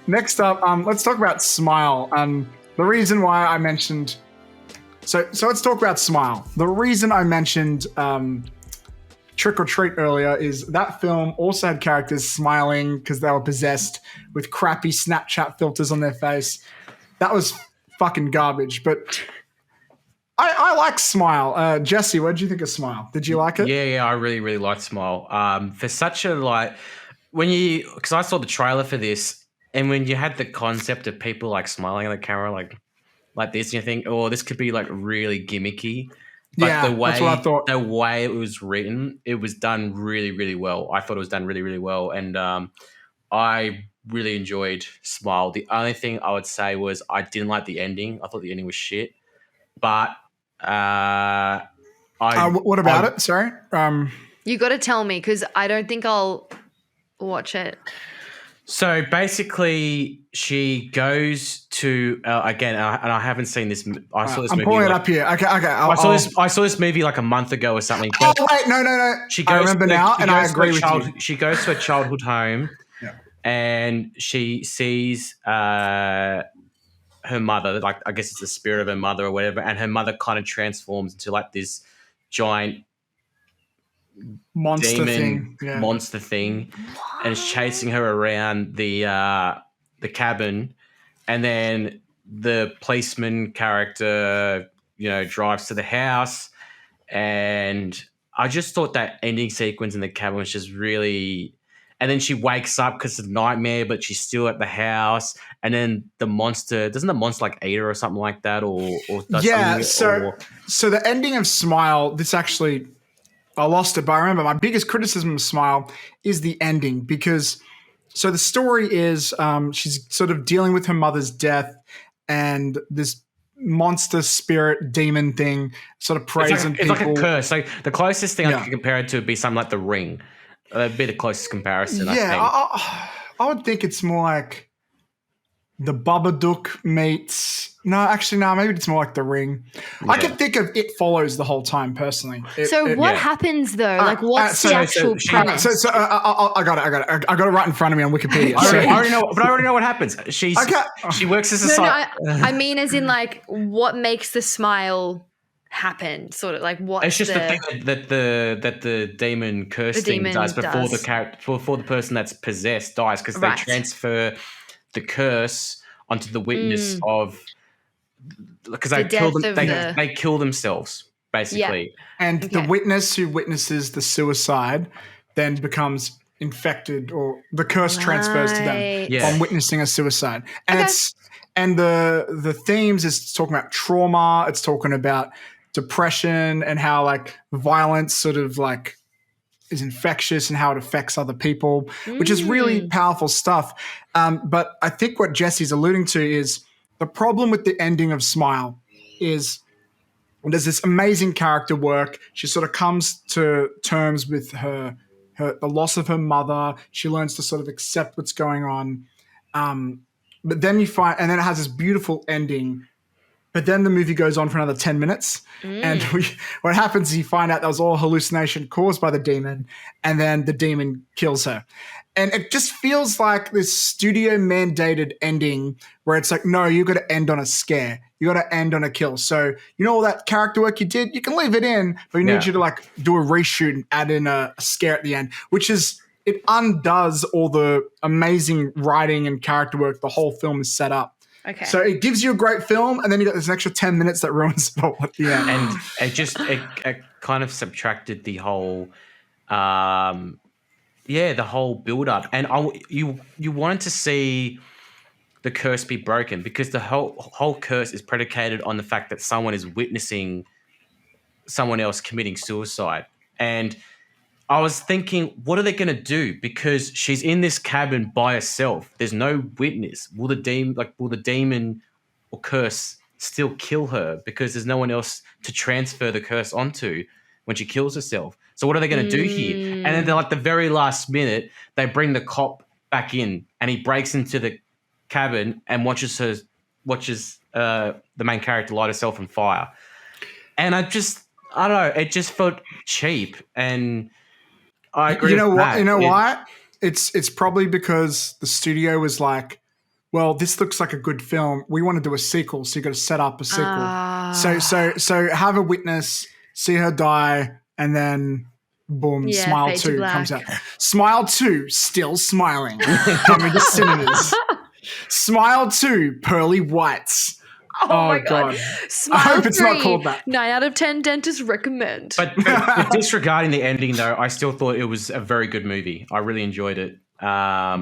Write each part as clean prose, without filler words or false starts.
Next up, let's talk about Smile. The reason why I mentioned so let's talk about Smile. The reason I mentioned Trick or Treat earlier is that film also had characters smiling because they were possessed with crappy Snapchat filters on their face. That was fucking garbage. But I like Smile. Jesse, what did you think of Smile? Did you like it? Yeah, I really, really liked Smile. For such a because I saw the trailer for this, and when you had the concept of people like smiling at the camera, like this, and you think, oh, this could be like really gimmicky. But Yeah, that's what I thought. The way it was written, it was done really, really well. I thought it was done really, really well, and I really enjoyed Smile. The only thing I would say was I didn't like the ending. I thought the ending was shit. But what about it? Sorry. You got to tell me because I don't think I'll watch it. So basically, she goes to again, and I haven't seen this. I saw this. I'm movie pulling it up here. Okay. I saw this movie like a month ago or something. Oh wait, no. She goes I remember now, and I agree with you. She goes to a childhood home, and she sees her mother. Like I guess it's the spirit of her mother or whatever, and her mother kind of transforms into like this giant monster thing, and is chasing her around the cabin, and then the policeman character, drives to the house, and I just thought that ending sequence in the cabin was just really. And then she wakes up because it's a nightmare, but she's still at the house. And then the monster doesn't the monster like eat her or something like that, or does So the ending of Smile. This actually. I lost it, but I remember my biggest criticism of Smile is the ending because so the story is she's sort of dealing with her mother's death and this monster spirit demon thing sort of preys on people. It's like a curse. So the closest thing I could compare it to would be something like The Ring. That'd be the closest comparison, I think. I would think it's more like the Babadook meets... No, maybe it's more like The Ring. Yeah. I can think of It Follows the whole time, personally. What happens, though? What's the actual premise? I got it. I got it right in front of me on Wikipedia. I already know what happens. She works as a... I mean as in, what makes the smile happen? Sort of, what? It's just the thing that the demon curse thing does before the person that's possessed dies, because they transfer the curse onto the witness of... Because they kill themselves, basically. Yeah. And the witness who witnesses the suicide then becomes infected, or the curse transfers to them from witnessing a suicide. And the themes is talking about trauma, it's talking about depression and how violence sort of is infectious and how it affects other people, which is really powerful stuff. But I think what Jesse's alluding to is the problem with the ending of Smile is there's this amazing character work. She sort of comes to terms with the loss of her mother. She learns to sort of accept what's going on. But then you find, and then it has this beautiful ending. But then the movie goes on for another 10 minutes. And what happens is you find out that was all hallucination caused by the demon. And then the demon kills her. And it just feels like this studio mandated ending where it's like, no, you got to end on a scare. You got to end on a kill. So, all that character work you did, you can leave it in, but we need you to do a reshoot and add in a scare at the end, which is, it undoes all the amazing writing and character work the whole film is set up. Okay. So it gives you a great film, and then you got this extra 10 minutes that ruins it all at the end. And it kind of subtracted the whole... the whole build-up. And you wanted to see the curse be broken, because the whole curse is predicated on the fact that someone is witnessing someone else committing suicide. And I was thinking, what are they going to do? Because she's in this cabin by herself. There's no witness. Will the demon or curse still kill her because there's no one else to transfer the curse onto when she kills herself? So what are they going to do here? And then they're the very last minute, they bring the cop back in, and he breaks into the cabin and watches the main character light herself on fire. And I don't know, it just felt cheap. And I agree. Why? It's probably because the studio was like, well, this looks like a good film. We want to do a sequel, so you got to set up a sequel. So have a witness, see her die, and then boom, Smile Fade to 2 Black. comes out. Smile 2, still smiling, coming to cinemas. Smile 2, Pearly Whites. Oh my God. Smile I hope it's not 3, called that. 9 out of 10 dentists recommend. But disregarding the ending, though, I still thought it was a very good movie. I really enjoyed it. I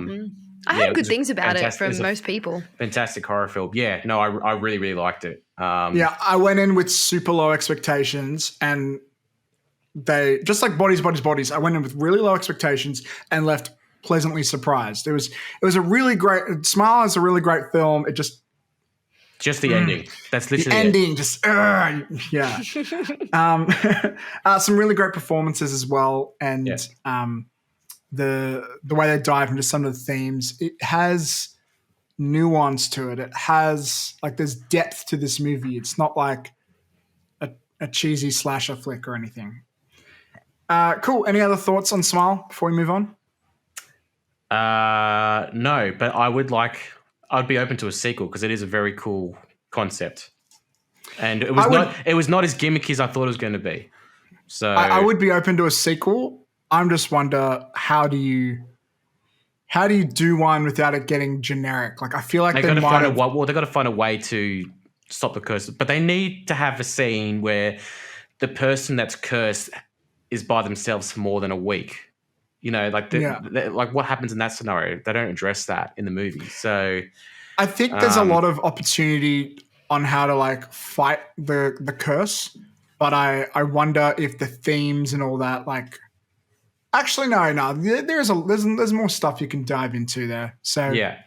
heard good things about it from most people. Fantastic horror film. Yeah, no, I really, really liked it. I went in with super low expectations, and they, just like Bodies, I went in with really low expectations and left pleasantly surprised. It was a really great, Smile is a really great film. It just the ending. That's literally the ending. Just yeah. Some really great performances as well, and the way they dive into some of the themes. It has nuance to it. It has, like, there's depth to this movie. It's not like a cheesy slasher flick or anything. Cool. Any other thoughts on Smile before we move on? No, but I'd be open to a sequel because it is a very cool concept, and it was not as gimmicky as I thought it was going to be. So I would be open to a sequel. I'm just wonder, how do you do one without it getting generic? Like, I feel like they got to find a way to stop the curse, but they need to have a scene where the person that's cursed is by themselves for more than a week. You know, like like what happens in that scenario? They don't address that in the movie. So I think there's a lot of opportunity on how to, like, fight the curse, but I wonder if the themes and all that, like, actually no, there's more stuff you can dive into there. So yeah.